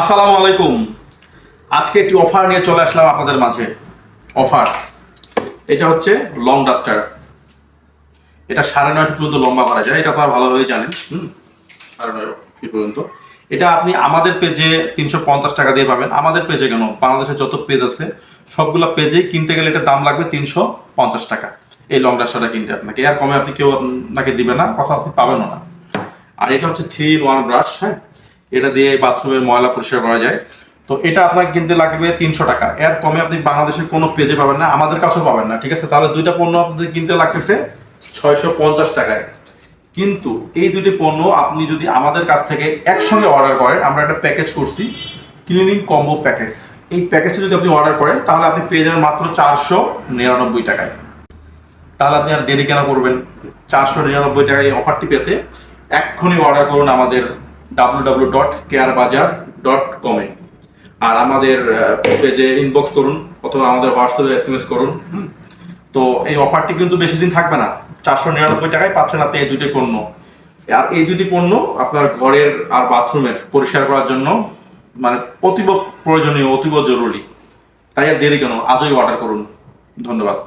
আসসালামু আলাইকুম। আজকে একটি অফার নিয়ে চলে আসলাম আপনাদের মাঝে। অফার এটা হচ্ছে লং ডাস্টার। এটা 9.5 ফিট পর্যন্ত লম্বা করা যায়, এটা আপনারা ভালোভাবেই জানেন। 9.5 ফিট পর্যন্ত এটা আপনি আমাদের পেজে 350 টাকা দিয়ে পাবেন। আমাদের পেজে কেন, বাংলাদেশের যত পেজ আছে সবগুলো পেজেই কিনতে গেলে এটা দাম লাগবে 350 টাকা। এই লং ডাস্টারটা কিনতে আপনাকে এর কমে আপনি কেউ আপনাকে দিবে না, কথা আপনি পাবেনও না। আর এটা হচ্ছে 3-in-1 ব্রাশ। হ্যাঁ, এটা দিয়ে বাথরুমের ময়লা পরিষ্কার করা যায়। তো এটা আপনাকে কিনতে লাগবে 300 টাকা। এর কমে আপনি বাংলাদেশের কোনো পেজে পাবেন না, আমাদের কাছেও পাবেন না। ঠিক আছে, তাহলে দুইটা পণ্য আপনাদের কিনতে লাগতেছে 650 টাকায়। কিন্তু এই দুটি পণ্য আপনি যদি আমাদের কাছ থেকে একসঙ্গে অর্ডার করেন, আমরা একটা প্যাকেজ করছি, ক্লিনিং কম্বো প্যাকেজ। এই প্যাকেজে যদি আপনি অর্ডার করেন তাহলে আপনি পেয়ে যাবেন মাত্র 499 টাকায়। তাহলে আপনি আর দেরি কেন করবেন? 499 টাকায় এই অফারটি পেতে এক্ষুনি অর্ডার করুন আমাদের www.carebazaar.com এ। আর আমাদের পেজে ইনবক্স করুন অথবা আমাদের হোয়াটসঅ্যাপে SMS করুন। তো এই অফারটি কিন্তু বেশি দিন থাকবে না। 499 টাকায় পাচ্ছেন আপনি এই দুটি পণ্য। আর এই দুটি পণ্য আপনার ঘরের আর বাথরুমের পরিষ্কার করার জন্য মানে অতীব প্রয়োজনীয়, অতীব জরুরি। তাই আর দেরি কেন, আজই অর্ডার করুন। ধন্যবাদ।